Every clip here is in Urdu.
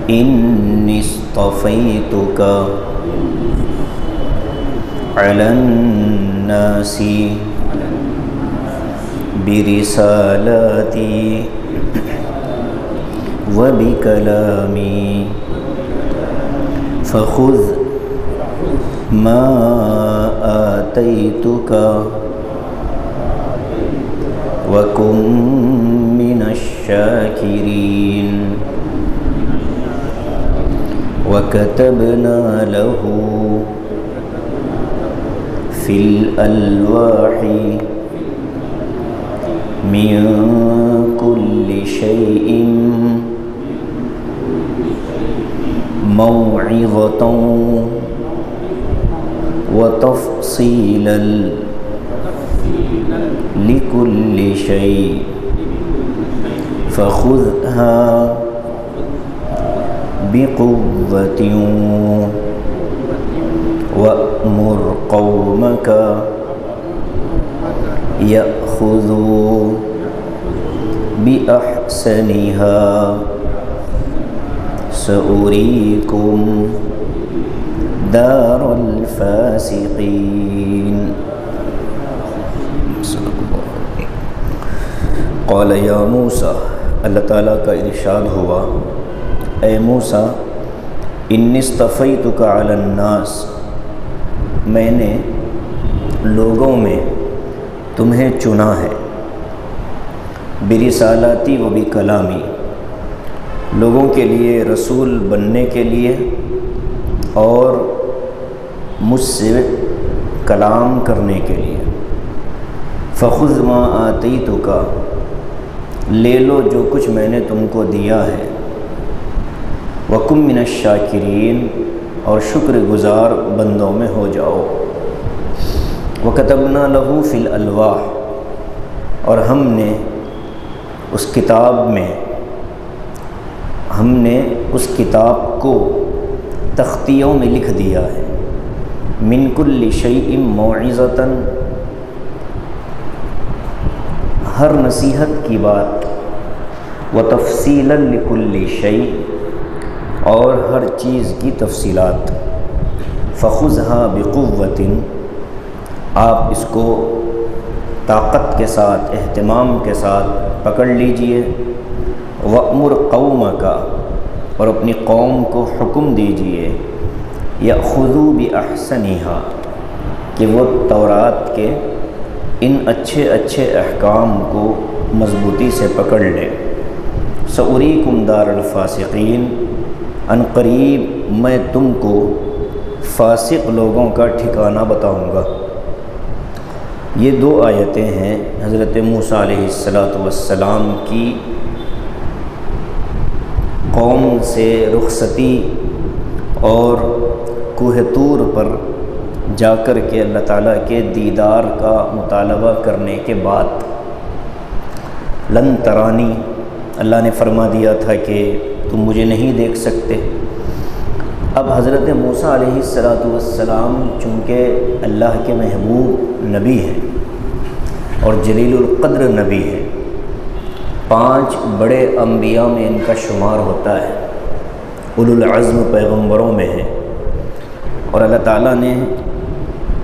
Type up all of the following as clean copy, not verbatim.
إني اصطفيتك على الناس برسالاتي وبكلامي فخذ ما آتيتك وكن من الشاكرين وكتبنا له في الألواح من كل شيء موعظة وتفصيلا لكل شيء فخذها بقوة وأمر قومك يأخذوا بأحسنها سأريكم دار الفاسقين. قال یا موسیٰ، اللہ تعالیٰ کا ارشاد ہوا، اے موسیٰ انی اصطفیتک علی الناس، میں نے لوگوں میں تمہیں چنا ہے، برسالاتی و بکلامی، لوگوں کے لیے رسول بننے کے لیے اور مجھ سے کلام کرنے کے لیے۔ فخذ ما آتیتک، لے لو جو کچھ میں نے تم کو دیا ہے، وکن من الشاکرین، اور شکر گزار بندوں میں ہو جاؤ۔ وکتبنا لہ فی الالواح، اور ہم نے اس کتاب کو تختیوں میں لکھ دیا ہے، من کل شیء موعظۃ، ہر نصیحت کی بات، وتفصیلا لکل شیء، اور ہر چیز کی تفصیلات۔ فخذها بقوۃ، آپ اس کو طاقت کے ساتھ، اہتمام کے ساتھ پکڑ لیجئے۔ وَأْمُرْ قَوْمَكَ، اور اپنی قوم کو حکم دیجئے، يَأْخُذُوا بِأَحْسَنِهَا، کہ وہ تورات کے ان اچھے اچھے احکام کو مضبوطی سے پکڑ لیں۔ سَأُرِيكُمْ دَارَ الْفَاسِقِينَ، ان قریب میں تم کو فاسق لوگوں کا ٹھکانہ بتاؤں گا۔ یہ دو آیتیں ہیں حضرت موسیٰ علیہ السلام کی قوم سے رخصتی اور کوہ طور پر جا کر کے اللہ تعالیٰ کے دیدار کا مطالبہ کرنے کے بعد۔ لن ترانی، اللہ نے فرما دیا تھا کہ تم مجھے نہیں دیکھ سکتے۔ اب حضرت موسیٰ علیہ السلام چونکہ اللہ کے محبوب نبی ہیں اور جلیل القدر نبی ہیں، 5 بڑے انبیاء میں ان کا شمار ہوتا ہے، اولو العزم پیغمبروں میں ہیں، اور اللہ تعالیٰ نے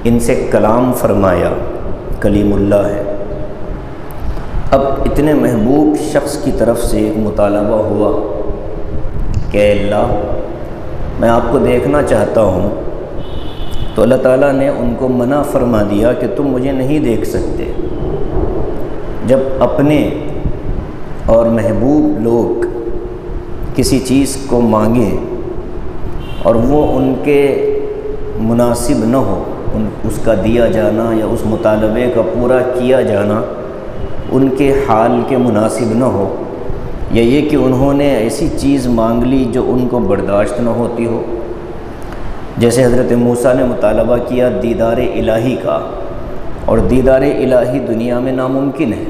ان سے کلام فرمایا، کلیم اللہ ہے۔ اب اتنے محبوب شخص کی طرف سے ایک مطالبہ ہوا کہ اللہ میں آپ کو دیکھنا چاہتا ہوں، تو اللہ تعالیٰ نے ان کو منع فرما دیا کہ تم مجھے نہیں دیکھ سکتے۔ جب اپنے اور محبوب لوگ کسی چیز کو مانگیں اور وہ ان کے مناسب نہ ہو، اس کا دیا جانا یا اس مطالبے کا پورا کیا جانا ان کے حال کے مناسب نہ ہو، یا یہ کہ انہوں نے ایسی چیز مانگ لی جو ان کو برداشت نہ ہوتی ہو، جیسے حضرت موسیٰ نے مطالبہ کیا دیدار الہی کا، اور دیدار الہی دنیا میں ناممکن ہے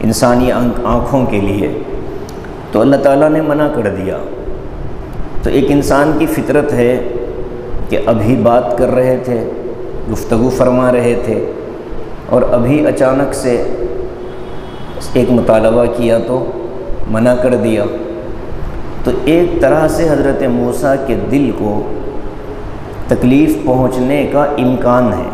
انسانی آنکھوں کے لیے، تو اللہ تعالیٰ نے منع کر دیا۔ تو ایک انسان کی فطرت ہے کہ ابھی بات کر رہے تھے، گفتگو فرما رہے تھے، اور ابھی اچانک سے ایک مطالبہ کیا تو منع کر دیا، تو ایک طرح سے حضرت موسیٰ کے دل کو تکلیف پہنچنے کا امکان ہے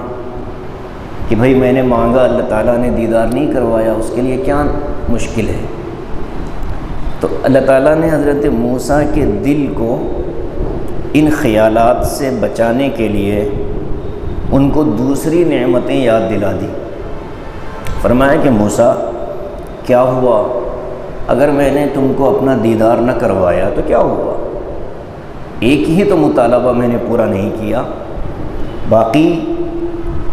کہ بھئی میں نے مانگا، اللہ تعالیٰ نے دیدار نہیں کروایا، اس کے لیے کیا مشکل ہے۔ تو اللہ تعالیٰ نے حضرت موسیٰ کے دل کو ان خیالات سے بچانے کے لیے ان کو دوسری نعمتیں یاد دلا دی۔ فرمایا کہ موسیٰ کیا ہوا اگر میں نے تم کو اپنا دیدار نہ کروایا تو کیا ہوا؟ ایک ہی تو مطالبہ میں نے پورا نہیں کیا، باقی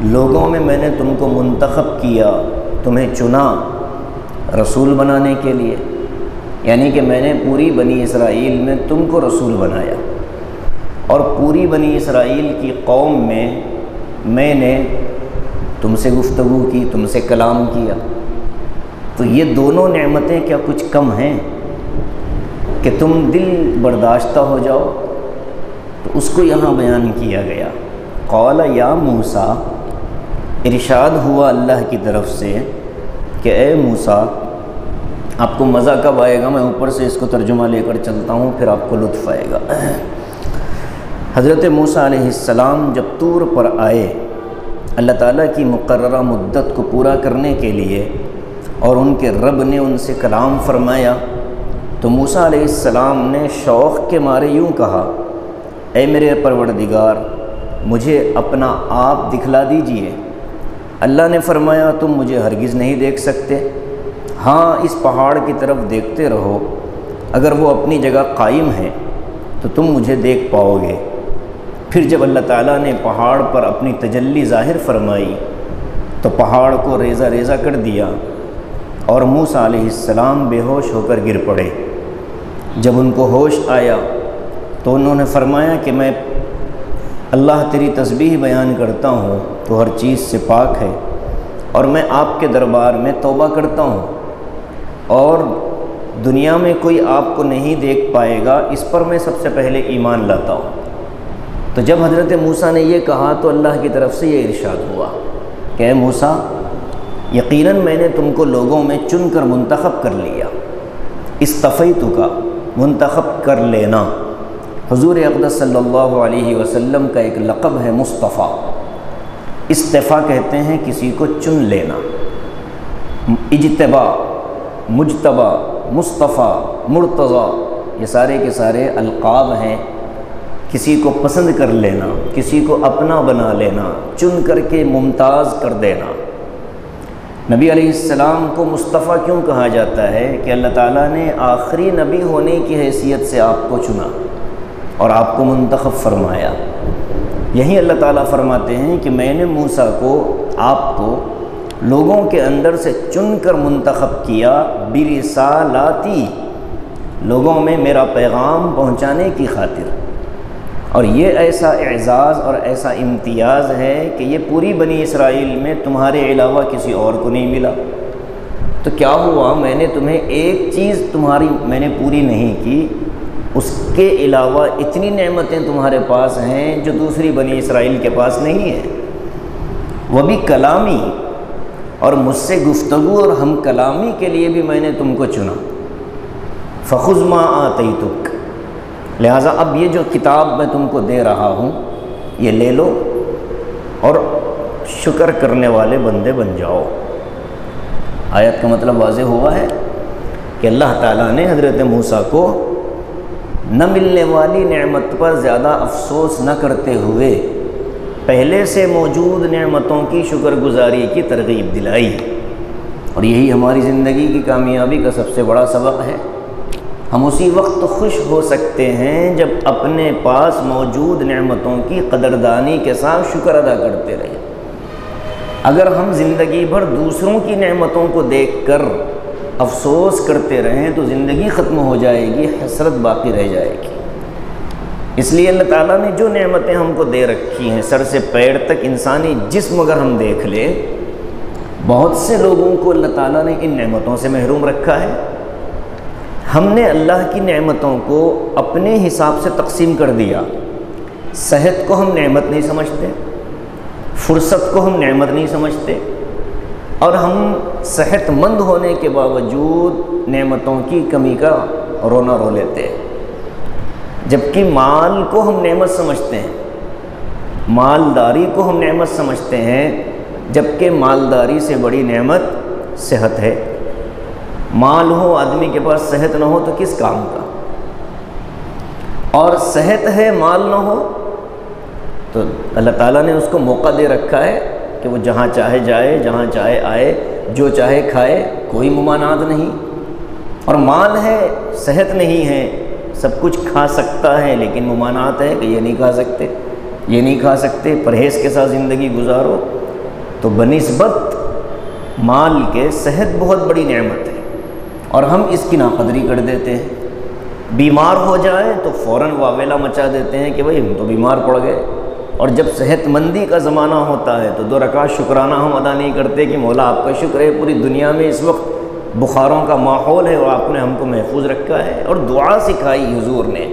لوگوں میں نے تم کو منتخب کیا، تمہیں چنا رسول بنانے کے لیے، یعنی کہ میں نے پوری بنی اسرائیل میں تم کو رسول بنایا، اور پوری بنی اسرائیل کی قوم میں نے تم سے گفتگو کی، تم سے کلام کیا۔ تو یہ دونوں نعمتیں کیا کچھ کم ہیں کہ تم دل برداشتہ ہو جاؤ؟ تو اس کو یہاں بیان کیا گیا۔ قال یا موسیٰ، ارشاد ہوا اللہ کی طرف سے کہ اے موسیٰ، آپ کو مزہ کب آئے گا، میں اوپر سے اس کو ترجمہ لے کر چلتا ہوں، پھر آپ کو لطف آئے گا۔ حضرت موسیٰ علیہ السلام جب طور پر آئے اللہ تعالیٰ کی مقررہ مدت کو پورا کرنے کے لیے، اور ان کے رب نے ان سے کلام فرمایا، تو موسیٰ علیہ السلام نے شوق کے مارے یوں کہا، اے میرے پروردگار، مجھے اپنا آپ دکھلا دیجئے۔ اللہ نے فرمایا تم مجھے ہرگز نہیں دیکھ سکتے، ہاں اس پہاڑ کی طرف دیکھتے رہو، اگر وہ اپنی جگہ قائم ہے تو تم مجھے دیکھ پاؤ گے۔ پھر جب اللہ تعالیٰ نے پہاڑ پر اپنی تجلی ظاہر فرمائی تو پہاڑ کو ریزہ ریزہ کر دیا، اور موسیٰ علیہ السلام بے ہوش ہو کر گر پڑے۔ جب ان کو ہوش آیا تو انہوں نے فرمایا کہ میں اللہ تیری تسبیح بیان کرتا ہوں، تو ہر چیز سے پاک ہے، اور میں آپ کے دربار میں توبہ کرتا ہوں، اور دنیا میں کوئی آپ کو نہیں دیکھ پائے گا، اس پر میں سب سے پہلے ایمان لاتا ہوں۔ تو جب حضرت موسیٰ نے یہ کہا تو اللہ کی طرف سے یہ ارشاد ہوا کہ اے موسیٰ، یقیناً میں نے تم کو لوگوں میں چن کر منتخب کر لیا۔ استفیتک، منتخب کر لینا، حضور اقدس صلی اللہ علیہ وسلم کا ایک لقب ہے مصطفیٰ۔ استفا کہتے ہیں کسی کو چن لینا، اجتبا، مجتبا، مصطفیٰ، مرتضیٰ، یہ سارے کے سارے القاب ہیں۔ کسی کو پسند کر لینا، کسی کو اپنا بنا لینا، چن کر کے ممتاز کر دینا۔ نبی علیہ السلام کو مصطفیٰ کیوں کہا جاتا ہے کہ اللہ تعالیٰ نے آخری نبی ہونے کی حیثیت سے آپ کو چنا اور آپ کو منتخب فرمایا۔ یہی اللہ تعالیٰ فرماتے ہیں کہ میں نے موسیٰ کو، آپ کو لوگوں کے اندر سے چن کر منتخب کیا، برسالاتی، لوگوں میں میرا پیغام پہنچانے کی خاطر۔ اور یہ ایسا اعزاز اور ایسا امتیاز ہے کہ یہ پوری بنی اسرائیل میں تمہارے علاوہ کسی اور کو نہیں ملا۔ تو کیا ہوا، میں نے تمہیں ایک چیز تمہاری میں نے پوری نہیں کی، اس کے علاوہ اتنی نعمتیں تمہارے پاس ہیں جو دوسری بنی اسرائیل کے پاس نہیں ہیں، وہ بھی کلامی، اور مجھ سے گفتگو اور ہم کلامی کے لیے بھی میں نے تم کو چنا۔ فخذ ما آتیتک، لہٰذا اب یہ جو کتاب میں تم کو دے رہا ہوں یہ لے لو اور شکر کرنے والے بندے بن جاؤ۔ آیت کا مطلب واضح ہوا ہے کہ اللہ تعالیٰ نے حضرت موسیٰ کو نہ ملنے والی نعمت پر زیادہ افسوس نہ کرتے ہوئے پہلے سے موجود نعمتوں کی شکر گزاری کی ترغیب دلائی، اور یہی ہماری زندگی کی کامیابی کا سب سے بڑا سبق ہے۔ ہم اسی وقت خوش ہو سکتے ہیں جب اپنے پاس موجود نعمتوں کی قدردانی کے ساتھ شکر ادا کرتے رہیں۔ اگر ہم زندگی بھر دوسروں کی نعمتوں کو دیکھ کر افسوس کرتے رہیں تو زندگی ختم ہو جائے گی، حسرت باقی رہ جائے گی۔ اس لیے اللہ تعالیٰ نے جو نعمتیں ہم کو دے رکھی ہیں، سر سے پیر تک انسانی جسم اگر ہم دیکھ لیں، بہت سے لوگوں کو اللہ تعالیٰ نے ان نعمتوں سے محروم رکھا ہے۔ ہم نے اللہ کی نعمتوں کو اپنے حساب سے تقسیم کر دیا۔ صحت کو ہم نعمت نہیں سمجھتے، فرصت کو ہم نعمت نہیں سمجھتے، اور ہم صحت مند ہونے کے باوجود نعمتوں کی کمی کا رونا رو لیتے ہیں، جبکہ مال کو ہم نعمت سمجھتے ہیں، مالداری کو ہم نعمت سمجھتے ہیں، جبکہ مالداری سے بڑی نعمت صحت ہے۔ مال ہو آدمی کے پاس، صحت نہ ہو تو کس کام کا؟ اور صحت ہے مال نہ ہو تو اللہ تعالیٰ نے اس کو موقع دے رکھا ہے کہ وہ جہاں چاہے جائے، جہاں چاہے آئے، جو چاہے کھائے، کوئی ممانعات نہیں۔ اور مال ہے، صحت نہیں ہے، سب کچھ کھا سکتا ہے، لیکن ممانعات ہے کہ یہ نہیں کھا سکتے، یہ نہیں کھا سکتے، پرہیز کے ساتھ زندگی گزارو۔ تو بنسبت مال کے صحت بہت بڑی نعمت ہے، اور ہم اس کی ناقدری کر دیتے ہیں۔ بیمار ہو جائیں تو فوراً واویلا مچا دیتے ہیں کہ بھئی ہم تو بیمار پڑ گئے، اور جب صحت مندی کا زمانہ ہوتا ہے تو 2 رکعت شکرانہ ہم ادا نہیں کرتے کہ مولا آپ کا شکر ہے، پوری دنیا میں اس وقت بخاروں کا ماحول ہے اور آپ نے ہم کو محفوظ رکھا ہے۔ اور دعا سکھائی حضور نے،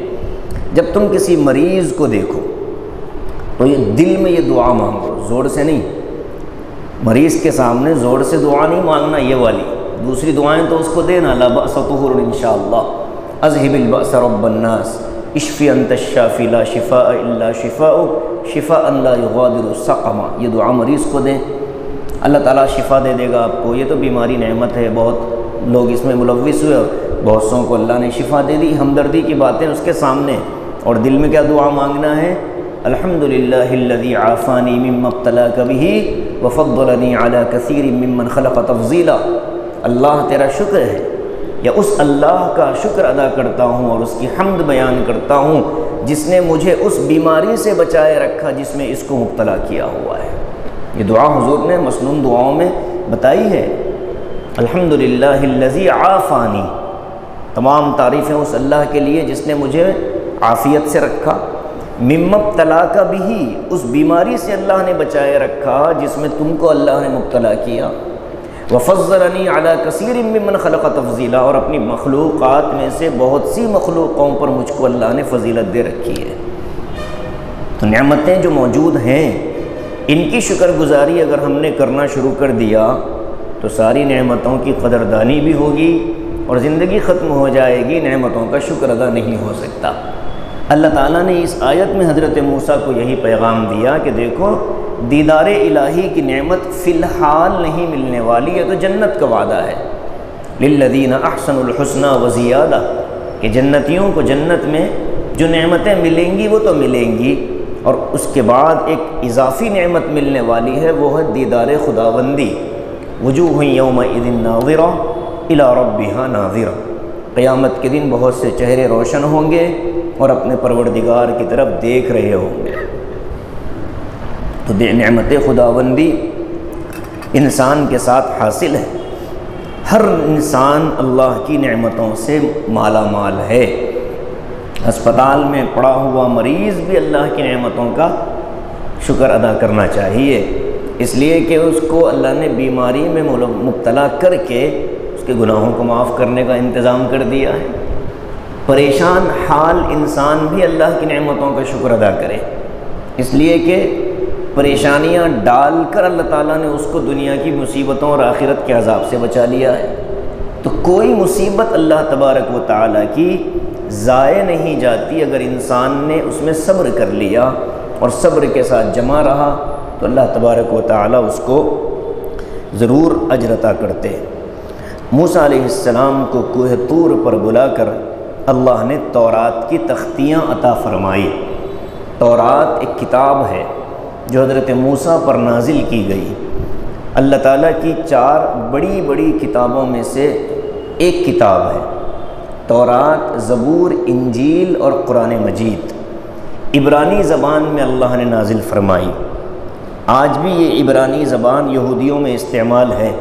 جب تم کسی مریض کو دیکھو تو یہ دل میں یہ دعا مانگو، زور سے نہیں، مریض کے سامنے زور سے دعا نہیں مانگنا، یہ والی دوسری دعائیں تو اس کو دینا، لا بأس طہور انشاءاللہ، اذهب البأس رب الناس، اشفی انت الشافی لا شفاء الا شفاءک شفاء لا یغادر سقما، یہ دعا مریض کو دیں، اللہ تعالیٰ شفا دے دے گا آپ کو۔ یہ تو بیماری نعمت ہے، بہت لوگ اس میں ملوث ہوئے اور بہت سوں کو اللہ نے شفا دے دی۔ ہمدردی کی باتیں اس کے سامنے، اور دل میں کیا دعا مانگنا ہے؟ الحمدللہ الذی عافانی مما ابتلاک بہ وفضلنی علی کثیر ممن خلق تفضیلا، اللہ تیرا شکر ہے، یا اس اللہ کا شکر ادا کرتا ہوں اور اس کی حمد بیان کرتا ہوں جس نے مجھے اس بیماری سے بچائے رکھا جس میں اس کو مبتلا کیا ہوا ہے۔ یہ دعا حضور نے مسنون دعاؤں میں بتائی ہے، الحمدللہ الذی عافانی، تمام تعریفیں اس اللہ کے لیے جس نے مجھے عافیت سے رکھا، مما ابتلاک بہ، اس بیماری سے اللہ نے بچائے رکھا جس میں تم کو اللہ نے مبتلا کیا، وفضلنی علی کثیر ممن خلق تفضیلا، اور اپنی مخلوقات میں سے بہت سی مخلوقوں پر مجھ کو اللہ نے فضیلت دے رکھی ہے۔ تو نعمتیں جو موجود ہیں ان کی شکر گزاری اگر ہم نے کرنا شروع کر دیا تو ساری نعمتوں کی قدردانی بھی ہوگی اور زندگی ختم ہو جائے گی، نعمتوں کا شکر ادا نہیں ہو سکتا۔ اللہ تعالیٰ نے اس آیت میں حضرت موسیٰ کو یہی پیغام دیا کہ دیکھو دیدار الہی کی نعمت فی الحال نہیں ملنے والی ہے، تو جنت کا وعدہ ہے، للذین احسنوا الحسنی وزیادہ، کہ جنتیوں کو جنت میں جو نعمتیں ملیں گی وہ تو ملیں گی، اور اس کے بعد ایک اضافی نعمت ملنے والی ہے، وہ ہے دیدار خداوندی، وجوہ یومئذ ناظرہ الی ربہا ناظرہ، قیامت کے دن بہت سے چہرے روشن ہوں گے اور اپنے پروردگار کی طرف دیکھ رہے ہوں گے۔ تو نعمت خداوندی انسان کے ساتھ حاصل ہے، ہر انسان اللہ کی نعمتوں سے مالا مال ہے۔ ہسپتال میں پڑا ہوا مریض بھی اللہ کی نعمتوں کا شکر ادا کرنا چاہیے، اس لیے کہ اس کو اللہ نے بیماری میں مبتلا کر کے اس کے گناہوں کو معاف کرنے کا انتظام کر دیا ہے۔ پریشان حال انسان بھی اللہ کی نعمتوں کا شکر ادا کرے، اس لیے کہ پریشانیاں ڈال کر اللہ تعالیٰ نے اس کو دنیا کی مصیبتوں اور آخرت کے عذاب سے بچا لیا ہے۔ تو کوئی مصیبت اللہ تبارک و تعالیٰ کی ضائع نہیں جاتی، اگر انسان نے اس میں صبر کر لیا اور صبر کے ساتھ جمع رہا تو اللہ تبارک و تعالیٰ اس کو ضرور اجر عطا کرتے ہیں۔ موسیٰ علیہ السلام کو کوہ طور پر بلا کر اللہ نے تورات کی تختیاں عطا فرمائی۔ تورات ایک کتاب ہے جو حضرت موسیٰ پر نازل کی گئی، اللہ تعالیٰ کی 4 بڑی بڑی کتابوں میں سے ایک کتاب ہے۔ تورات، زبور، انجیل اور قرآن مجید عبرانی زبان میں اللہ نے نازل فرمائی۔ آج بھی یہ عبرانی زبان یہودیوں میں استعمال ہے،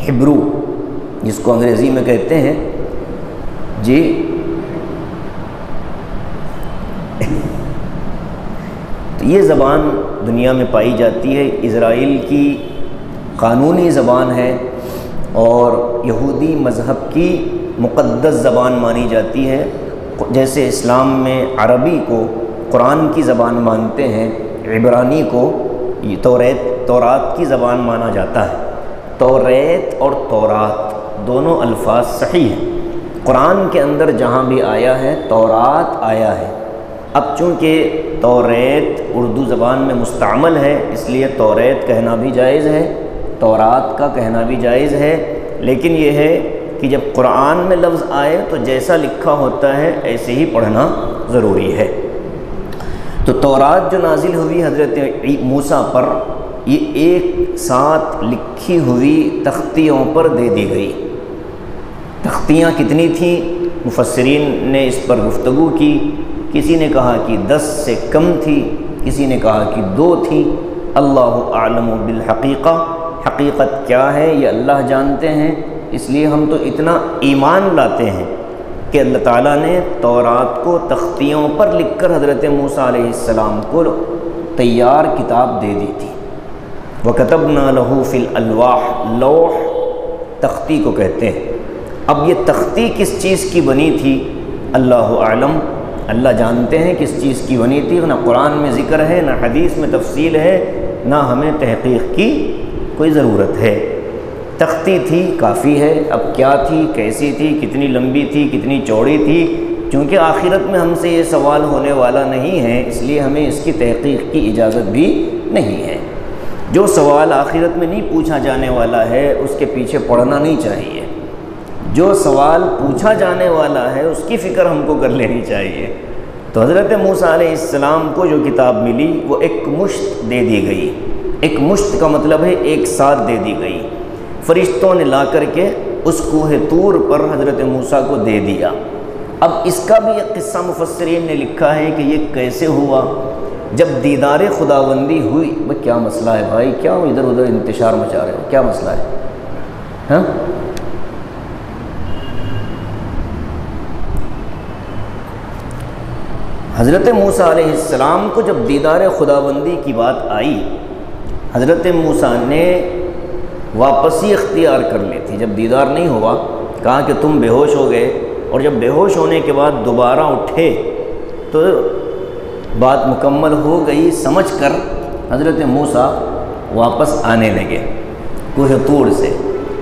ہبرو جس کو انگریزی میں کہتے ہیں جی۔ تو یہ زبان دنیا میں پائی جاتی ہے، اسرائیل کی قانونی زبان ہے اور یہودی مذہب کی مقدس زبان مانی جاتی ہے۔ جیسے اسلام میں عربی کو قرآن کی زبان مانتے ہیں، عبرانی کو تورات کی زبان مانا جاتا ہے۔ توریت اور تورات دونوں الفاظ صحیح ہیں۔ قرآن کے اندر جہاں بھی آیا ہے تورات آیا ہے، اب چونکہ توریت اردو زبان میں مستعمل ہے اس لیے توریت کہنا بھی جائز ہے، تورات کا کہنا بھی جائز ہے، لیکن یہ ہے کہ جب قرآن میں لفظ آئے تو جیسا لکھا ہوتا ہے ایسے ہی پڑھنا ضروری ہے۔ تو تورات جو نازل ہوئی حضرت موسیٰ پر، یہ ایک ساتھ لکھی ہوئی تختیوں پر دے دی گئی۔ تختیاں کتنی تھیں؟ مفسرین نے اس پر گفتگو کی، کسی نے کہا کہ 10 سے کم تھی، کسی نے کہا کہ 2 تھی۔ اللہ اعلم بالحقیقہ، حقیقت کیا ہے یہ اللہ جانتے ہیں، اس لیے ہم تو اتنا ایمان لاتے ہیں کہ اللہ تعالیٰ نے تورات کو تختیوں پر لکھ کر حضرت موسیٰ علیہ السلام کو تیار کتاب دے دی تھی۔ وَكَتَبْنَا لَهُ فِي الْأَلْوَاحِ، لوح تختی کو کہتے ہیں۔ اب یہ تختی کس چیز کی بنی تھی اللہ اعلم، اللہ جانتے ہیں کس چیز کی بنی تھی، نہ قرآن میں ذکر ہے نہ حدیث میں تفصیل ہے، نہ ہمیں تحقیق کی کوئی ضرورت ہے۔ تختی تھی کافی ہے، اب کیا تھی، کیسی تھی، کتنی لمبی تھی، کتنی چوڑی تھی، چونکہ آخرت میں ہم سے یہ سوال ہونے والا نہیں ہے اس لیے ہمیں اس کی تحقیق کی اجازت بھی نہیں ہے۔ جو سوال آخرت میں نہیں پوچھا جانے والا ہے اس کے پیچھے پڑنا نہیں چاہیے، جو سوال پوچھا جانے والا ہے اس کی فکر ہم کو کر لینی چاہیے۔ تو حضرت موسیٰ علیہ السلام کو جو کتاب ملی وہ ایک مشت دے دی گئی، ایک مشت کا مطلب ہے ایک ساتھ دے دی گئی، فرشتوں نے لا کر کے اس کوہ طور پر حضرت موسیٰ کو دے دیا۔ اب اس کا بھی ایک قصہ مفسرین نے لکھا ہے کہ یہ کیسے ہوا۔ جب دیدار خداوندی ہوئی، کیا مسئلہ ہے بھائی، کیا ادھر ادھر انتشار مچا رہے ہو، کیا مسئلہ ہے؟ ہاں حضرت موسیٰ علیہ السلام کو جب دیدار خداوندی کی بات آئی، حضرت موسیٰ نے واپسی اختیار کر لی تھی۔ جب دیدار نہیں ہوا کہا کہ تم بے ہوش ہو گئے، اور جب بے ہوش ہونے کے بعد دوبارہ اٹھے تو بات مکمل ہو گئی سمجھ کر حضرت موسیٰ واپس آنے لگے کوہ طور سے۔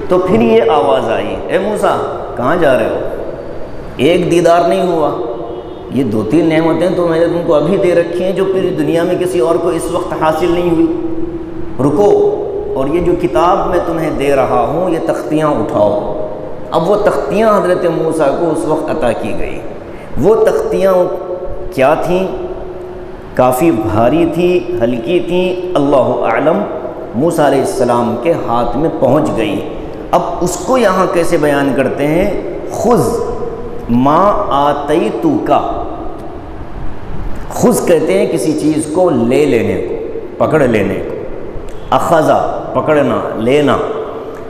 تو پھر یہ آواز آئی، اے موسیٰ کہاں جا رہے ہو؟ ایک دیدار نہیں ہوا، یہ 2-3 نعمتیں تو میں نے تم کو ابھی دے رکھی ہیں جو پوری دنیا میں کسی اور کو اس وقت حاصل نہیں ہوئی، رکو، اور یہ جو کتاب میں تمہیں دے رہا ہوں یہ تختیاں اٹھاؤ۔ اب وہ تختیاں حضرت موسیٰ کو اس وقت عطا کی گئی۔ وہ تختیاں کیا تھیں؟ کافی بھاری تھی، ہلکی تھیں، اللہ اعلم، موسیٰ علیہ السلام کے ہاتھ میں پہنچ گئی۔ اب اس کو یہاں کیسے بیان کرتے ہیں؟ خذ ما آتیتک، خذ کہتے ہیں کسی چیز کو لے لینے کو، پکڑ لینے کو، اخذا پکڑنا، لینا۔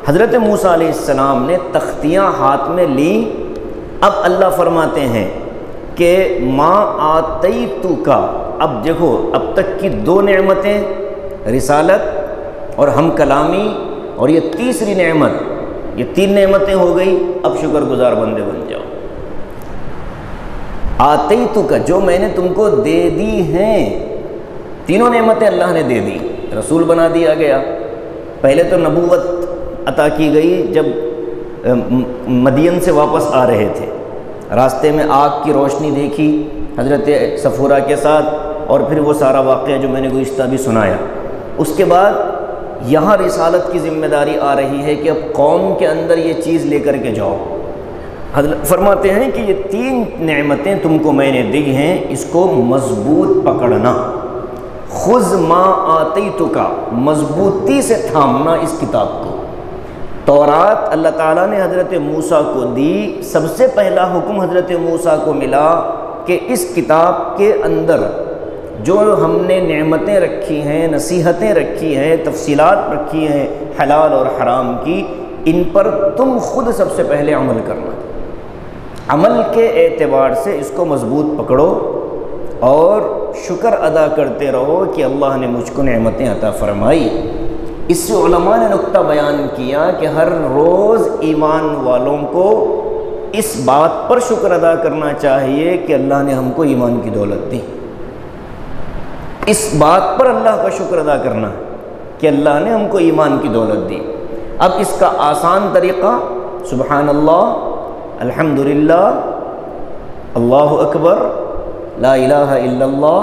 حضرت موسیٰ علیہ السلام نے تختیاں ہاتھ میں لیں۔ اب اللہ فرماتے ہیں کہ ما آتیتک، اب دیکھو اب تک کی 2 نعمتیں، رسالت اور ہم کلامی، اور یہ تیسری نعمت، یہ 3 نعمتیں ہو گئی۔ اب شکر گزار بندے بن جاؤ۔ آتیتک، جو میں نے تم کو دے دی ہیں، تینوں نعمتیں اللہ نے دے دی۔ رسول بنا دیا گیا، پہلے تو نبوت عطا کی گئی جب مدین سے واپس آ رہے تھے، راستے میں آگ کی روشنی دیکھی حضرت صفورہ کے ساتھ، اور پھر وہ سارا واقعہ جو میں نے گزشتہ بھی سنایا۔ اس کے بعد یہاں رسالت کی ذمہ داری آ رہی ہے کہ اب قوم کے اندر یہ چیز لے کر کے جاؤ۔ حضرت فرماتے ہیں کہ یہ 3 نعمتیں تم کو میں نے دی ہیں، اس کو مضبوط پکڑنا۔ خذ ما آتیتک، مضبوطی سے تھامنا اس کتاب کو۔ تورات اللہ تعالیٰ نے حضرت موسیٰ کو دی، سب سے پہلا حکم حضرت موسیٰ کو ملا کہ اس کتاب کے اندر جو ہم نے نعمتیں رکھی ہیں، نصیحتیں رکھی ہیں، تفصیلات رکھی ہیں حلال اور حرام کی، ان پر تم خود سب سے پہلے عمل کرنا۔ عمل کے اعتبار سے اس کو مضبوط پکڑو اور شکر ادا کرتے رہو کہ اللہ نے مجھ کو نعمتیں عطا فرمائی۔ اس سے علماء نے نقطہ بیان کیا کہ ہر روز ایمان والوں کو اس بات پر شکر ادا کرنا چاہیے کہ اللہ نے ہم کو ایمان کی دولت دی۔ اس بات پر اللہ کا شکر ادا کرنا کہ اللہ نے ہم کو ایمان کی دولت دی۔ اب اس کا آسان طریقہ سبحان اللہ، الحمدللہ، اللہ اکبر، لا الہ الا اللہ،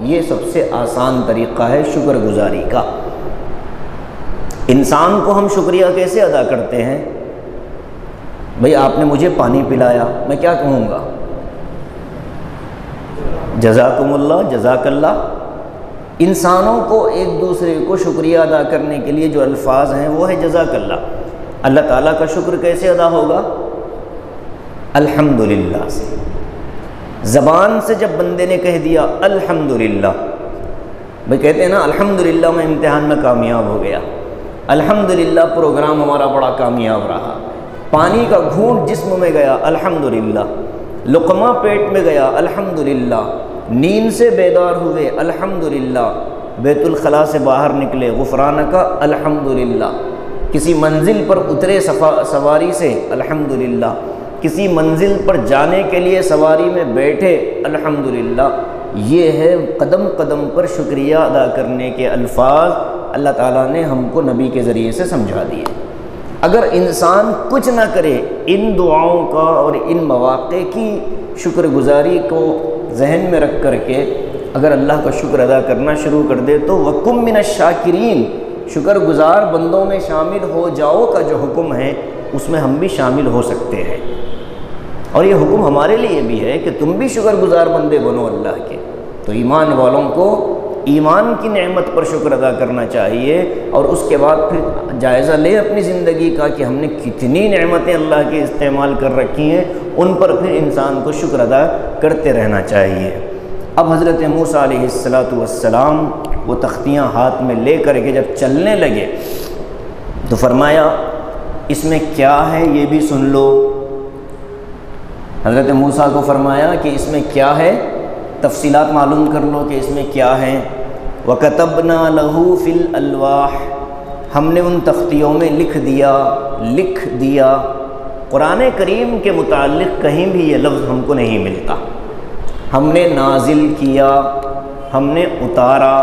یہ سب سے آسان طریقہ ہے شکر گزاری کا۔ انسان کو ہم شکریہ کیسے ادا کرتے ہیں؟ بھئی آپ نے مجھے پانی پلایا، میں کیا کہوں گا؟ جزاکم اللہ، جزاک اللہ۔ انسانوں کو ایک دوسرے کو شکریہ ادا کرنے کے لیے جو الفاظ ہیں وہ ہے جزاک اللہ۔ اللہ تعالیٰ کا شکر کیسے ادا ہوگا؟ الحمدللہ سے۔ زبان سے جب بندے نے کہہ دیا الحمدللہ، بھئی کہتے ہیں نا الحمدللہ میں امتحان میں کامیاب ہو گیا، الحمدللہ پروگرام ہمارا بڑا کامیاب رہا، پانی کا گھونٹ جسم میں گیا الحمدللہ، لقمہ پیٹ میں گیا الحمدللہ، نیند سے بیدار ہوئے الحمدللہ، بیت الخلاء سے باہر نکلے غفرانک الحمدللہ، کسی منزل پر اترے سواری سے الحمدللہ، کسی منزل پر جانے کے لیے سواری میں بیٹھے الحمدللہ۔ یہ ہے قدم قدم پر شکریہ ادا کرنے کے الفاظ، اللہ تعالیٰ نے ہم کو نبی کے ذریعے سے سمجھا دیے۔ اگر انسان کچھ نہ کرے، ان دعاؤں کا اور ان مواقع کی شکر گزاری کو ذہن میں رکھ کر کے اگر اللہ کا شکر ادا کرنا شروع کر دے تو وَكُم مِّنَ الشَّاكِرِينَ، شکر گزار بندوں میں شامل ہو جاؤ کا جو حکم ہے اس میں ہم بھی شامل ہو سکتے ہیں، اور یہ حکم ہمارے لیے بھی ہے کہ تم بھی شکر گزار بندے بنو اللہ کے۔ تو ایمان والوں کو ایمان کی نعمت پر شکر ادا کرنا چاہیے، اور اس کے بعد پھر جائزہ لیں اپنی زندگی کا کہ ہم نے کتنی نعمتیں اللہ کی استعمال کر رکھی ہیں، ان پر پھر انسان کو شکر ادا کرتے رہنا چاہیے۔ اب حضرت موسیٰ علیہ السلام وہ تختیاں ہاتھ میں لے کر کے جب چلنے لگے تو فرمایا اس میں کیا ہے یہ بھی سن لو۔ حضرت موسیٰ کو فرمایا کہ اس میں کیا ہے، تفصیلات معلوم کر لو کہ اس میں کیا ہے۔ وَكَتَبْنَا لَهُ فِي الْأَلْوَاحِ، ہم نے ان تختیوں میں لکھ دیا۔ قرآن کریم کے متعلق کہیں بھی یہ لفظ ہم کو نہیں ملتا۔ ہم نے نازل کیا، ہم نے اتارا،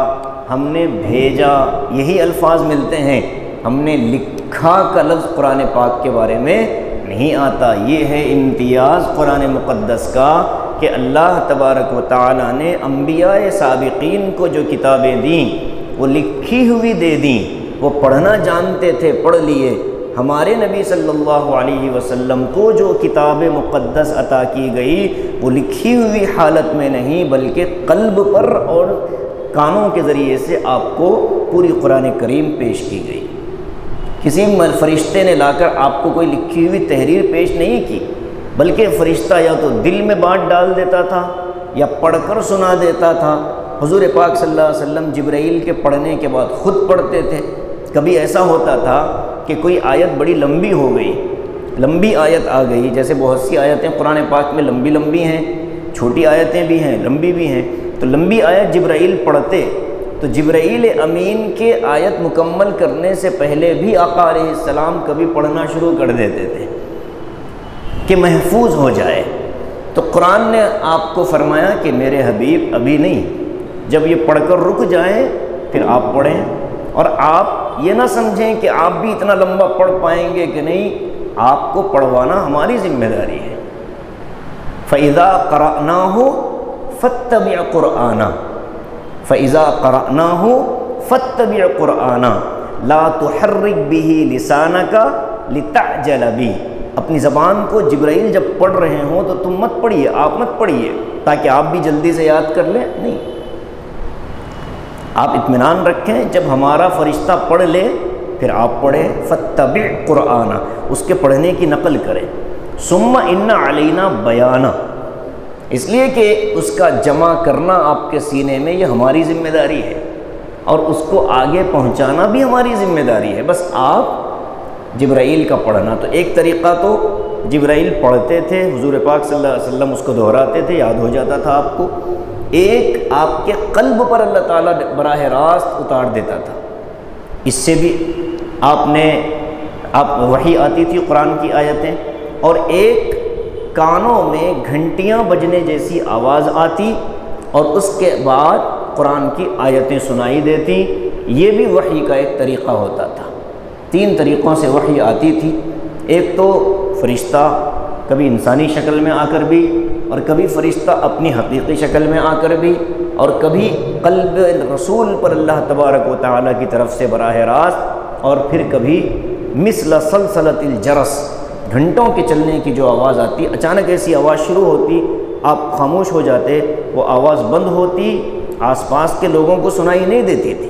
ہم نے بھیجا، یہی الفاظ ملتے ہیں۔ ہم نے لکھا کا لفظ قرآن پاک کے بارے میں نہیں آتا۔ یہ ہے امتیاز قرآن مقدس کا کہ اللہ تبارک و تعالی نے انبیاء سابقین کو جو کتابیں دیں وہ لکھی ہوئی دے دیں، وہ پڑھنا جانتے تھے، پڑھ لیے۔ ہمارے نبی صلی اللہ علیہ وسلم کو جو کتاب مقدس عطا کی گئی وہ لکھی ہوئی حالت میں نہیں بلکہ قلب پر اور کانوں کے ذریعے سے آپ کو پوری قرآن کریم پیش کی گئی۔ کسی فرشتے نے لا کر آپ کو کوئی لکھی ہوئی تحریر پیش نہیں کی، بلکہ فرشتہ یا تو دل میں بات ڈال دیتا تھا یا پڑھ کر سنا دیتا تھا۔ حضور پاک صلی اللہ علیہ وسلم جبرائیل کے پڑھنے کے بعد خود پڑھتے تھے۔ کبھی ایسا ہوتا تھا کہ کوئی آیت بڑی لمبی ہو گئی، لمبی آیت آ گئی، جیسے بہت سی آیتیں قرآن پاک میں لمبی ہیں، چھوٹی آیتیں بھی ہیں، لمبی بھی ہیں، تو لمبی آیت جبرائیل پڑھتے تو جبرائیل امین کے آیت مکمل کرنے سے پہلے بھی آقا علیہ السلام کبھی پڑھنا شروع کر دیتے تھے کہ محفوظ ہو جائے۔ تو قرآن نے آپ کو فرمایا کہ میرے حبیب ابھی نہیں، جب یہ پڑھ کر رک جائیں پھر آپ پڑھیں، اور آپ یہ نہ سمجھیں کہ آپ بھی اتنا لمبا پڑھ پائیں گے کہ نہیں، آپ کو پڑھوانا ہماری ذمہ داری ہے۔ فَإِذَا قَرَأْنَاهُ فَاتَّبِعْ قُرْآنَهُ فَإِذَا قَرَأْنَاهُ فَاتَّبِعْ قُرْآنَهُ لَا تُحَرِّكْ بِهِ لِسَانَكَ لِتَعْجَلَ بِهِ، اپنی زبان کو جبرائیل جب پڑھ رہے ہوں تو تم مت پڑھیے، آپ مت پڑھیے تاکہ آپ بھی جلدی سے یاد کر لیں، نہیں، آپ اطمینان رکھیں جب ہمارا فرشتہ پڑھ لے پھر آپ پڑھیں۔ فَاتَّبِعْ قُرْآنَ، اس کے پڑھنے کی نقل کریں۔ ثُمَّ إِنَّ عَلَيْنَا بَيَانَ، اس لیے کہ اس کا جمع کرنا آپ کے سینے میں یہ ہماری ذمہ داری ہے، اور اس کو آگے پہنچانا بھی ہماری ذمہ داری ہے، بس آپ جبرائیل کا پڑھنا۔ تو ایک طریقہ تو جبرائیل پڑھتے تھے، حضور پاک صلی اللہ علیہ وسلم اس کو دہراتے تھے، یاد ہو جاتا تھا آپ کو۔ ایک آپ کے قلب پر اللہ تعالیٰ براہ راست اتار دیتا تھا، اس سے بھی آپ وحی آتی تھی قرآن کی آیتیں، اور ایک کانوں میں گھنٹیاں بجنے جیسی آواز آتی اور اس کے بعد قرآن کی آیتیں سنائی دیتی۔ یہ بھی وحی کا ایک طریقہ ہوتا تھا۔ 3 طریقوں سے وحی آتی تھی۔ ایک تو فرشتہ کبھی انسانی شکل میں آ کر بھی، اور کبھی فرشتہ اپنی حقیقی شکل میں آ کر بھی، اور کبھی قلب رسول پر اللہ تبارک و تعالیٰ کی طرف سے براہ راست، اور پھر کبھی مثل سلسلۃ الجرس، گھنٹوں کے چلنے کی جو آواز آتی، اچانک ایسی آواز شروع ہوتی، آپ خاموش ہو جاتے، وہ آواز بند ہوتی، آس پاس کے لوگوں کو سنائی نہیں دیتی تھی،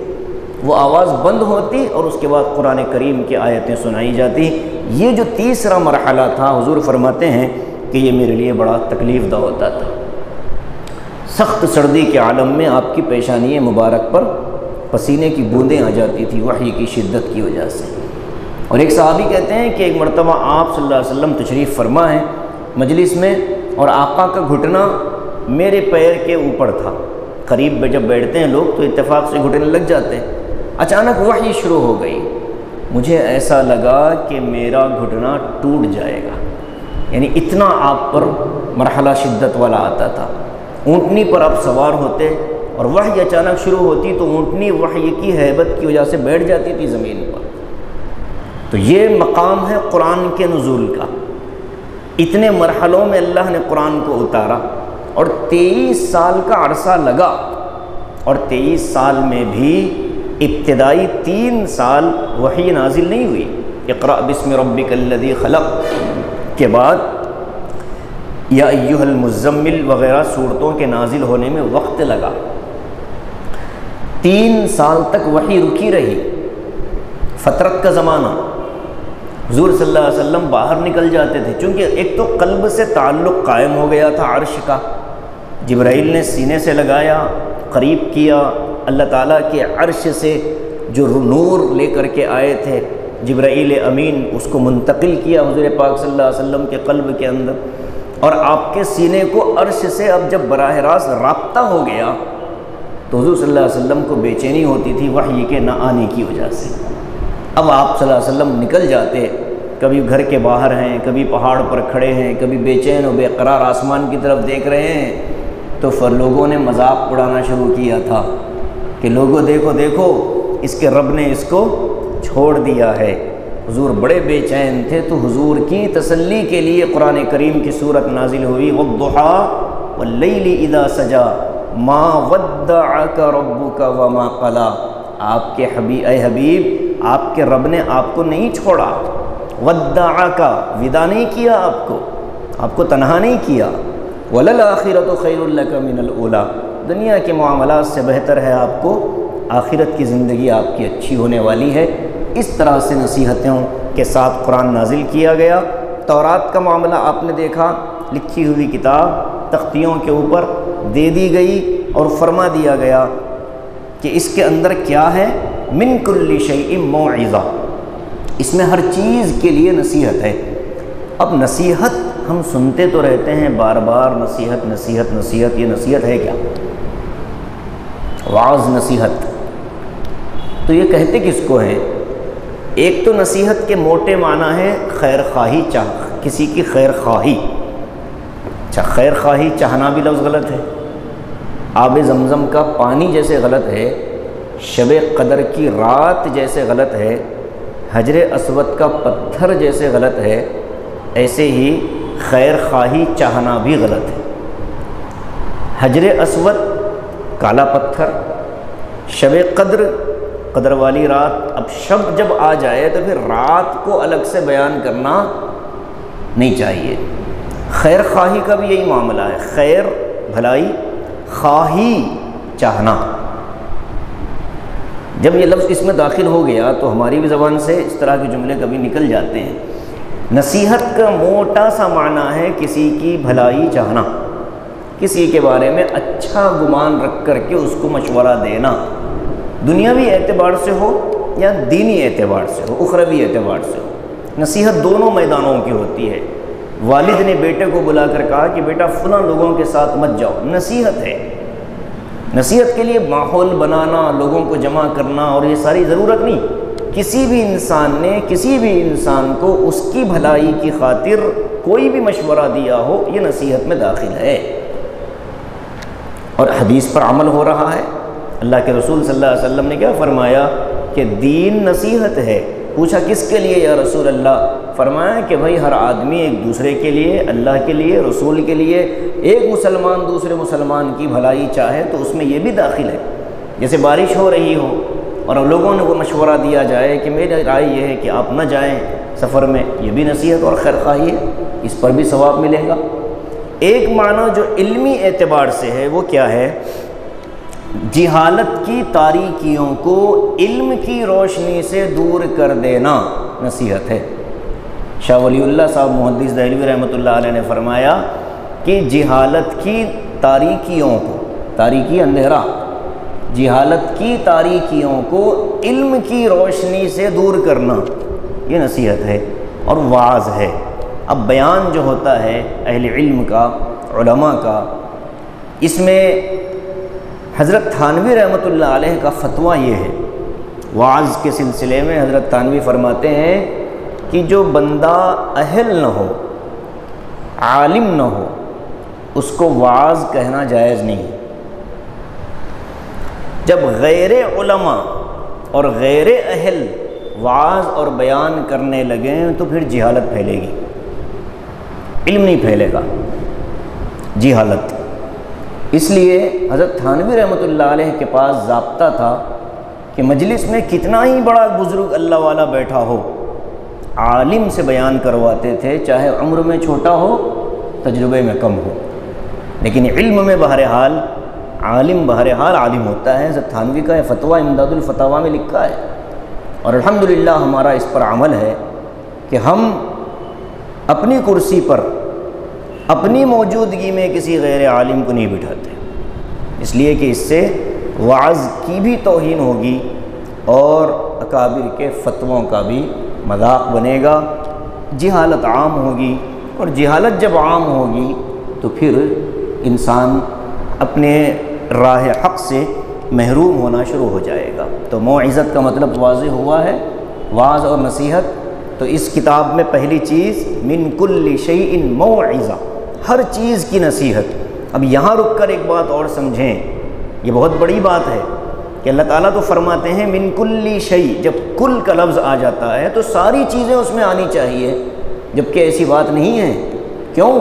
وہ آواز بند ہوتی اور اس کے بعد قرآن کریم کی آیتیں سنائی جاتی۔ یہ جو تیسرا مرحلہ تھا، حضور فرماتے ہیں کہ یہ میرے لیے بڑا تکلیف دہ ہوتا تھا۔ سخت سردی کے عالم میں آپ کی پیشانی مبارک پر پسینے کی بوندیں آ جاتی تھی وحی کی شدت کی وجہ سے۔ اور ایک صحابی کہتے ہیں کہ ایک مرتبہ آپ صلی اللہ علیہ وسلم تشریف فرما ہے مجلس میں، اور آقا کا گھٹنا میرے پیر کے اوپر تھا۔ قریب جب بیٹھتے ہیں لوگ تو اتفاق سے گھٹنے لگ جاتے ہیں۔ اچانک وحی شروع ہو گئی، مجھے ایسا لگا کہ میرا گھٹنا ٹوٹ جائے گا، یعنی اتنا آپ پر مرحلہ شدت والا آتا تھا۔ اونٹنی پر آپ سوار ہوتے اور وحی اچانک شروع ہوتی تو اونٹنی وحی کی ہیبت کی وجہ سے بیٹھ جاتی تھی زمین پر۔ تو یہ مقام ہے قرآن کے نزول کا۔ اتنے مرحلوں میں اللہ نے قرآن کو اتارا، اور 23 سال کا عرصہ لگا، اور 23 سال میں بھی ابتدائی 3 سال وحی نازل نہیں ہوئی۔ اقرأ بسم ربک الذی خلق کے بعد یا ایھا المزمل وغیرہ صورتوں کے نازل ہونے میں وقت لگا۔ 3 سال تک وحی رکی رہی، فترت کا زمانہ۔ حضور صلی اللہ علیہ وسلم باہر نکل جاتے تھے، چونکہ ایک تو قلب سے تعلق قائم ہو گیا تھا عرش کا، جبرائیل نے سینے سے لگایا، قریب کیا، اللہ تعالیٰ کے عرش سے جو نور لے کر کے آئے تھے جبرائیل امین، اس کو منتقل کیا حضور پاک صلی اللہ علیہ وسلم کے قلب کے اندر، اور آپ کے سینے کو عرش سے اب جب براہ راست رابطہ ہو گیا تو حضور صلی اللہ علیہ وسلم کو بے چینی ہوتی تھی وحی کے نہ آنے کی وجہ سے۔ اب آپ صلی اللہ علیہ وسلم نکل جاتے، کبھی گھر کے باہر ہیں، کبھی پہاڑ پر کھڑے ہیں، کبھی بے چین و بے قرار آسمان کی طرف دیکھ رہے ہیں، تو پھر لوگوں نے مذاق اڑانا شروع کیا تھا کہ لوگوں دیکھو دیکھو اس کے رب نے اس کو چھوڑ دیا ہے۔ حضور بڑے بے چین تھے، تو حضور کی تسلی کے لیے قرآن کریم کی صورت نازل ہوئی، وَالضُّحَىٰ وَاللَّيْلِ إِذَا سَجَىٰ مَا وَدَّعَكَ رَبُّكَ وَمَا قَلَىٰ۔ آپ کے اے حبیب، آپ کے رب نے آپ کو نہیں چھوڑا، وَدَّعَكَ ودا نہیں کیا، آپ کو تنہا نہیں کیا، وَلَلْآخِرَةُ خَيْرٌ لَكَ مِنَ الْأُولَىٰ، دنیا کے معاملات سے بہتر ہے آپ کو، آخرت کی زندگی آپ کی اچھی ہونے والی ہے۔ اس طرح سے نصیحتوں کے ساتھ قرآن نازل کیا گیا۔ تورات کا معاملہ آپ نے دیکھا، لکھی ہوئی کتاب تختیوں کے اوپر دے دی گئی اور فرما دیا گیا کہ اس کے اندر کیا ہے، من کل شیء موعظہ، اس میں ہر چیز کے لیے نصیحت ہے۔ اب نصیحت ہم سنتے تو رہتے ہیں بار بار، نصیحت نصیحت نصیحت، یہ نصیحت ہے کیا؟ واعظ نصیحت، تو یہ کہتے کس کو ہیں؟ ایک تو نصیحت کے موٹے معنی ہے خیر خواہی، کسی کی خیر خواہی۔ اچھا، خیر خواہی چاہنا بھی لفظ غلط ہے، آب زمزم کا پانی جیسے غلط ہے، شب قدر کی رات جیسے غلط ہے، حجر اسود کا پتھر جیسے غلط ہے، ایسے ہی خیر خواہی چاہنا بھی غلط ہے۔ حجر اسود کالا پتھر، شب قدر قدر والی رات، اب شب جب آ جائے تو پھر رات کو الگ سے بیان کرنا نہیں چاہیے۔ خیر خواہی کا بھی یہی معاملہ ہے، خیر بھلائی، خواہی چاہنا۔ جب یہ لفظ اس میں داخل ہو گیا تو ہماری بھی زبان سے اس طرح کے جملے کبھی نکل جاتے ہیں۔ نصیحت کا موٹا سا معنی ہے کسی کی بھلائی چاہنا، کسی کے بارے میں اچھا گمان رکھ کر کے اس کو مشورہ دینا، دنیاوی اعتبار سے ہو یا دینی اعتبار سے ہو، اخروی اعتبار سے ہو۔ نصیحت دونوں میدانوں کی ہوتی ہے۔ والد نے بیٹے کو بلا کر کہا کہ بیٹا فلاں لوگوں کے ساتھ مت جاؤ، نصیحت ہے۔ نصیحت کے لیے ماحول بنانا، لوگوں کو جمع کرنا اور یہ ساری ضرورت نہیں۔ کسی بھی انسان نے کسی بھی انسان کو اس کی بھلائی کی خاطر کوئی بھی مشورہ دیا ہو، یہ نصیحت میں داخل ہے، اور حدیث پر عمل ہو رہا ہے۔ اللہ کے رسول صلی اللہ علیہ وسلم نے کیا فرمایا کہ دین نصیحت ہے، پوچھا کس کے لیے یا رسول اللہ؟ فرمایا کہ بھائی ہر آدمی ایک دوسرے کے لیے، اللہ کے لیے، رسول کے لیے، ایک مسلمان دوسرے مسلمان کی بھلائی چاہے تو اس میں یہ بھی داخل ہے۔ جیسے بارش ہو رہی ہو اور لوگوں کو مشورہ دیا جائے کہ میری رائے یہ ہے کہ آپ نہ جائیں سفر میں، یہ بھی نصیحت اور خیر خواہی ہے، اس پر بھی ثواب ملے گا۔ ایک معنی جو علمی اعتبار سے ہے وہ کیا ہے؟ جہالت کی تاریکیوں کو علم کی روشنی سے دور کر دینا نصیحت ہے۔ شاہ ولی اللہ صاحب محدث دہلوی رحمۃ اللہ علیہ نے فرمایا کہ جہالت کی تاریکیوں کو، تاریکی اندھیرا، جہالت کی تاریکیوں کو علم کی روشنی سے دور کرنا یہ نصیحت ہے اور وعظ ہے۔ اب بیان جو ہوتا ہے اہل علم کا، علماء کا، اس میں حضرت تھانوی رحمۃ اللہ علیہ کا فتویٰ یہ ہے، وعظ کے سلسلے میں حضرت تھانوی فرماتے ہیں کہ جو بندہ اہل نہ ہو، عالم نہ ہو، اس کو وعظ کہنا جائز نہیں۔ جب غیر علماء اور غیر اہل وعظ اور بیان کرنے لگیں تو پھر جہالت پھیلے گی، علم نہیں پھیلے گا، جہالت۔ اس لیے حضرت تھانوی رحمۃ اللہ علیہ کے پاس ضابطہ تھا کہ مجلس میں کتنا ہی بڑا بزرگ اللہ والا بیٹھا ہو، عالم سے بیان کرواتے تھے، چاہے عمر میں چھوٹا ہو، تجربے میں کم ہو، لیکن علم میں بہرحال عالم عالم ہوتا ہے۔ حضرت تھانوی کا یہ فتویٰ امداد الفتاویٰ میں لکھا ہے، اور الحمدللہ ہمارا اس پر عمل ہے کہ ہم اپنی کرسی پر اپنی موجودگی میں کسی غیر عالم کو نہیں بٹھاتے، اس لیے کہ اس سے وعظ کی بھی توہین ہوگی اور اکابر کے فتووں کا بھی مذاق بنے گا، جہالت عام ہوگی، اور جہالت جب عام ہوگی تو پھر انسان اپنے راہ حق سے محروم ہونا شروع ہو جائے گا۔ تو موعظت کا مطلب واضح ہوا ہے، وعظ اور نصیحت۔ تو اس کتاب میں پہلی چیز من کل شیء موعظہ، ہر چیز کی نصیحت۔ اب یہاں رک کر ایک بات اور سمجھیں، یہ بہت بڑی بات ہے کہ اللہ تعالیٰ تو فرماتے ہیں من کل شیء، جب کل کا لفظ آ جاتا ہے تو ساری چیزیں اس میں آنی چاہیے، جبکہ ایسی بات نہیں ہے۔ کیوں؟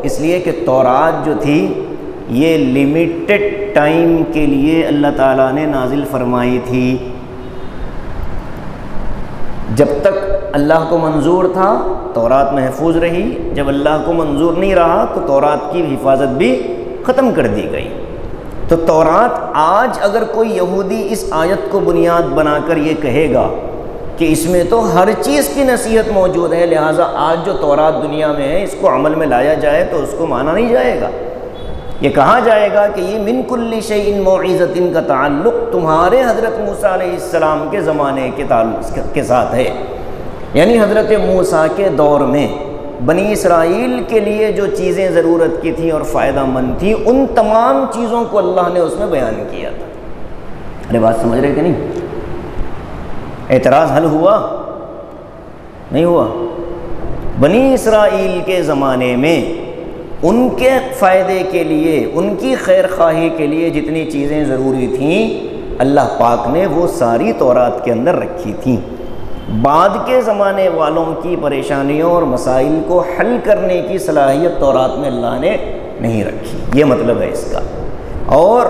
اس لیے کہ تورات جو تھی یہ لیمیٹڈ ٹائم کے لیے اللہ تعالیٰ نے نازل فرمائی تھی۔ جب تک اللہ کو منظور تھا تورات محفوظ رہی، جب اللہ کو منظور نہیں رہا تو تورات کی حفاظت بھی ختم کر دی گئی۔ تو تورات آج اگر کوئی یہودی اس آیت کو بنیاد بنا کر یہ کہے گا کہ اس میں تو ہر چیز کی نصیحت موجود ہے، لہٰذا آج جو تورات دنیا میں ہے اس کو عمل میں لایا جائے، تو اس کو مانا نہیں جائے گا۔ یہ کہا جائے گا کہ یہ من کل شیء موعظۃ کا تعلق تمہارے حضرت موسیٰ علیہ السلام کے زمانے کے ساتھ ہے، یعنی حضرت موسیٰ کے دور میں بنی اسرائیل کے لیے جو چیزیں ضرورت کی تھیں اور فائدہ مند تھیں، ان تمام چیزوں کو اللہ نے اس میں بیان کیا تھا۔ ارے بات سمجھ رہے کہ نہیں؟ اعتراض حل ہوا؟ نہیں ہوا؟ بنی اسرائیل کے زمانے میں ان کے فائدے کے لیے، ان کی خیر خواہی کے لیے جتنی چیزیں ضروری تھیں اللہ پاک نے وہ ساری تورات کے اندر رکھی تھیں۔ بعد کے زمانے والوں کی پریشانیوں اور مسائل کو حل کرنے کی صلاحیت تورات میں اللہ نے نہیں رکھی، یہ مطلب ہے اس کا۔ اور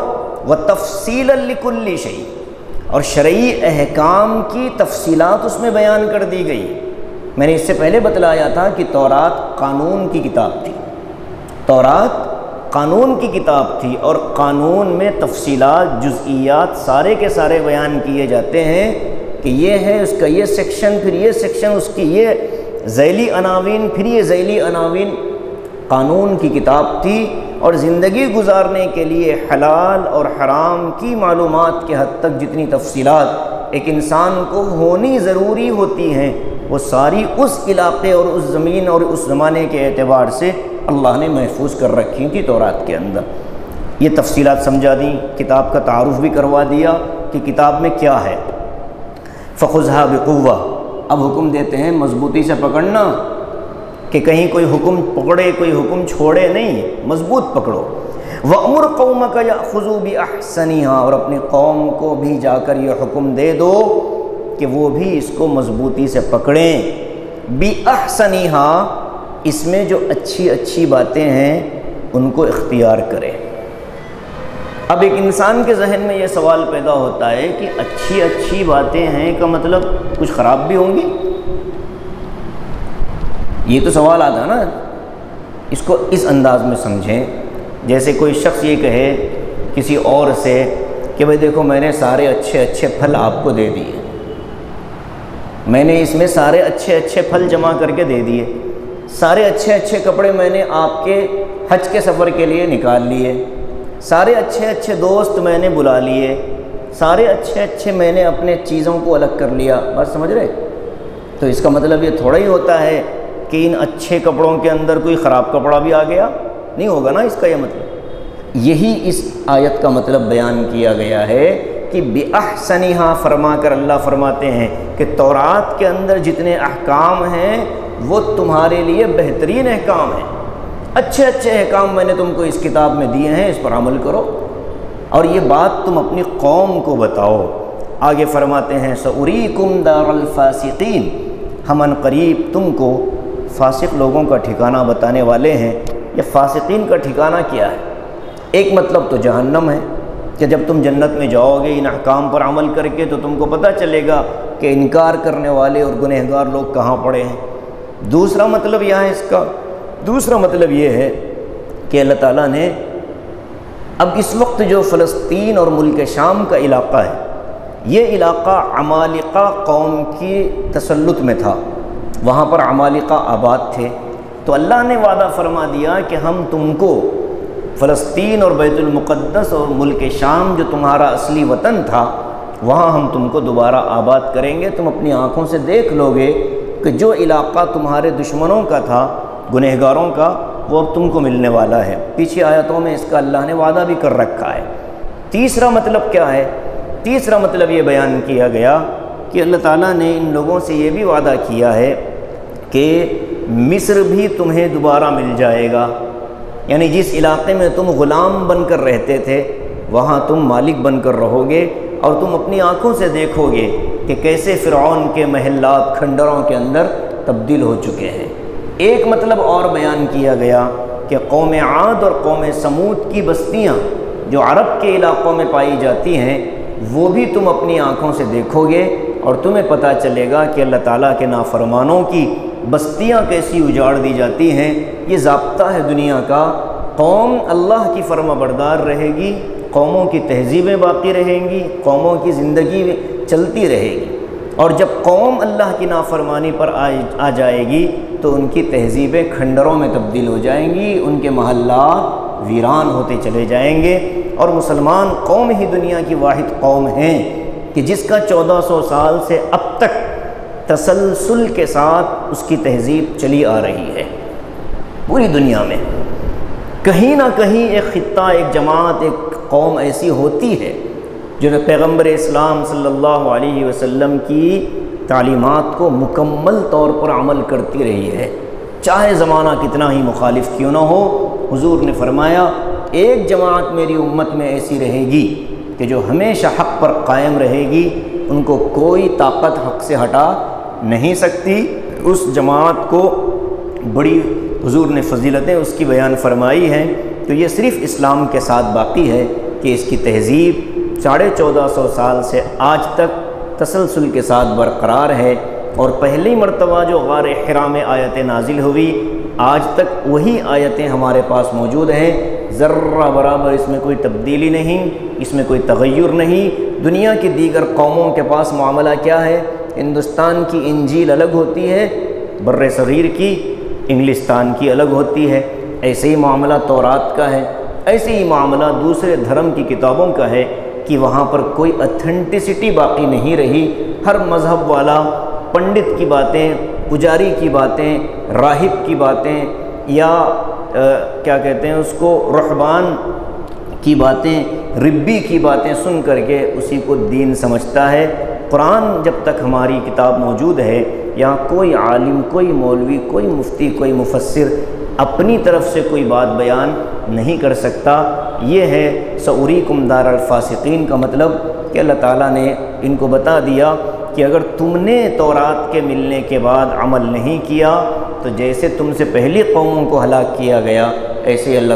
وَتَفْصِيلًا لِكُلِّ شَيْءٍ، اور شرعی احکام کی تفصیلات اس میں بیان کر دی گئی۔ میں نے اس سے پہلے بتلایا تھا کہ تورات قانون کی کتاب تھی، تورات قانون کی کتاب تھی، اور قانون میں تفصیلات، جزئیات سارے کے سارے بیان کیے جاتے ہیں کہ یہ ہے اس کا یہ سیکشن، پھر یہ سیکشن، اس کی یہ ذیلی عناوین، پھر یہ ذیلی عناوین۔ قانون کی کتاب تھی، اور زندگی گزارنے کے لیے حلال اور حرام کی معلومات کے حد تک جتنی تفصیلات ایک انسان کو ہونی ضروری ہوتی ہیں وہ ساری اس علاقے اور اس زمین اور اس زمانے کے اعتبار سے اللہ نے محفوظ کر رکھی تھی تورات کے اندر۔ یہ تفصیلات سمجھا دیں، کتاب کا تعارف بھی کروا دیا کہ کتاب میں کیا ہے۔ فخذھا بقوہ، اب حکم دیتے ہیں مضبوطی سے پکڑنا، کہ کہیں کوئی حکم پکڑے کوئی حکم چھوڑے نہیں، مضبوط پکڑو۔ وَأْمُرْ قَوْمَكَ يَأْخُذُوا بِأَحْسَنِهَا، اور اپنی قوم کو بھی جا کر یہ حکم دے دو کہ وہ بھی اس کو مضبوطی سے پکڑیں۔ بِأَحْسَنِهَا، اس میں جو اچھی اچھی باتیں ہیں ان کو اختیار کریں۔ اب ایک انسان کے ذہن میں یہ سوال پیدا ہوتا ہے کہ اچھی اچھی باتیں ہیں کا مطلب کچھ خراب بھی ہوں گی؟ یہ تو سوال آتا ہے نا۔ اس کو اس انداز میں سمجھیں جیسے کوئی شخص یہ کہے کسی اور سے کہ بھئی دیکھو میں نے سارے اچھے اچھے پھل آپ کو دے دیے، میں نے اس میں سارے اچھے اچھے پھل جمع کر کے دے دیے، سارے اچھے اچھے کپڑے میں نے آپ کے حج کے سفر کے لیے نکال لیے، سارے اچھے اچھے دوست میں نے بلا لیے، سارے اچھے اچھے میں نے اپنے چیزوں کو الگ کر لیا۔ بات سمجھ رہے؟ تو اس کا مطلب یہ تھوڑا ہی ہوتا ہے کہ ان اچھے کپڑوں کے اندر کوئی خراب کپڑا بھی آ گیا، نہیں ہوگا نا اس کا یہ مطلب۔ یہی اس آیت کا مطلب بیان کیا گیا ہے کہ بِأَحْسَنِهَا فرما کر اللہ فرماتے ہیں کہ تورات کے اندر جتنے احکام ہیں وہ تمہارے لیے بہترین احکام ہیں، اچھے اچھے احکام میں نے تم کو اس کتاب میں دیے ہیں، اس پر عمل کرو اور یہ بات تم اپنی قوم کو بتاؤ۔ آگے فرماتے ہیں سَأُرِيكُمْ دَارَ الْفَاسِقِينَ، ہم ان قریب تم کو فاسق لوگوں کا ٹھکانہ بتانے والے ہیں۔ یہ فاسقین کا ٹھکانہ کیا ہے؟ ایک مطلب تو جہنم ہے کہ جب تم جنت میں جاؤ گے ان احکام پر عمل کر کے تو تم کو پتہ چلے گا کہ انکار کرنے والے اور گنہگار لوگ کہاں پڑے ہیں۔ دوسرا مطلب دوسرا مطلب یہ ہے کہ اللہ تعالیٰ نے اب اس وقت جو فلسطین اور ملک شام کا علاقہ ہے، یہ علاقہ عمالقہ قوم کی تسلط میں تھا، وہاں پر عمالقہ آباد تھے، تو اللہ نے وعدہ فرما دیا کہ ہم تم کو فلسطین اور بیت المقدس اور ملک شام جو تمہارا اصلی وطن تھا وہاں ہم تم کو دوبارہ آباد کریں گے۔ تم اپنی آنکھوں سے دیکھ لو گے کہ جو علاقہ تمہارے دشمنوں کا تھا، گنہگاروں کا، وہ اب تم کو ملنے والا ہے۔ پیچھے آیتوں میں اس کا اللہ نے وعدہ بھی کر رکھا ہے۔ تیسرا مطلب کیا ہے؟ تیسرا مطلب یہ بیان کیا گیا کہ اللہ تعالیٰ نے ان لوگوں سے یہ بھی وعدہ کیا ہے کہ مصر بھی تمہیں دوبارہ مل جائے گا، یعنی جس علاقے میں تم غلام بن کر رہتے تھے وہاں تم مالک بن کر رہو گے، اور تم اپنی آنکھوں سے دیکھو گے کہ کیسے فرعون کے محلات کھنڈروں کے اندر تبدیل ہو چکے ہیں۔ ایک مطلب اور بیان کیا گیا کہ قوم عاد اور قوم سمود کی بستیاں جو عرب کے علاقوں میں پائی جاتی ہیں وہ بھی تم اپنی آنکھوں سے دیکھو گے اور تمہیں پتہ چلے گا کہ اللہ تعالیٰ کے نافرمانوں کی بستیاں کیسی اجاڑ دی جاتی ہیں۔ یہ ضابطہ ہے دنیا کا، قوم اللہ کی فرما بردار رہے گی، قوموں کی تہذیبیں باقی رہیں گی، قوموں کی زندگی چلتی رہے گی، اور جب قوم اللہ کی نافرمانی پر آ جائے گی تو ان کی تہذیبیں کھنڈروں میں تبدیل ہو جائیں گی، ان کے محلات ویران ہوتے چلے جائیں گے، اور مسلمان قوم ہی دنیا کی واحد قوم ہیں کہ جس کا 1400 سال سے اب تک تسلسل کے ساتھ اس کی تہذیب چلی آ رہی ہے۔ پوری دنیا میں کہیں نہ کہیں ایک خطہ، ایک جماعت، ایک قوم ایسی ہوتی ہے جو پیغمبر اسلام صلی اللہ علیہ وسلم کی تعلیمات کو مکمل طور پر عمل کرتی رہی ہے، چاہے زمانہ کتنا ہی مخالف کیوں نہ ہو۔ حضور نے فرمایا ایک جماعت میری امت میں ایسی رہے گی کہ جو ہمیشہ حق پر قائم رہے گی، ان کو کوئی طاقت حق سے ہٹا نہیں سکتی۔ اس جماعت کو بڑی حضور نے فضیلتیں اس کی بیان فرمائی ہیں، تو یہ صرف اسلام کے ساتھ باقی ہے کہ اس کی تہذیب 1450 سال سے آج تک تسلسل کے ساتھ برقرار ہے، اور پہلی مرتبہ جو غار حرا میں آیتیں نازل ہوئی آج تک وہی آیتیں ہمارے پاس موجود ہیں، ذرہ برابر اس میں کوئی تبدیلی نہیں، اس میں کوئی تغیر نہیں۔ دنیا کی دیگر قوموں کے پاس معاملہ کیا ہے؟ ہندوستان کی انجیل الگ ہوتی ہے، بر صغیر کی انگلستان کی الگ ہوتی ہے، ایسے ہی معاملہ تورات کا ہے، ایسے ہی معاملہ دوسرے دھرم کی کتابوں کا ہے کہ وہاں پر کوئی اتھینٹسٹی باقی نہیں رہی۔ ہر مذہب والا پنڈت کی باتیں، پجاری کی باتیں، راہب کی باتیں، یا کیا کہتے ہیں اس کو، رہبان کی باتیں، ربی کی باتیں سن کر کے اسی کو دین سمجھتا ہے۔ قرآن جب تک ہماری کتاب موجود ہے، یہاں کوئی عالم، کوئی مولوی، کوئی مفتی، کوئی مفسر اپنی طرف سے کوئی بات بیان نہیں کر سکتا۔ یہ ہے سأریکم دار الفاسقین کا مطلب کہ اللہ تعالیٰ نے ان کو بتا دیا کہ اگر تم نے تورات کے ملنے کے بعد عمل نہیں کیا تو جیسے تم سے پہلی قوموں کو ہلاک کیا گیا ایسے اللہ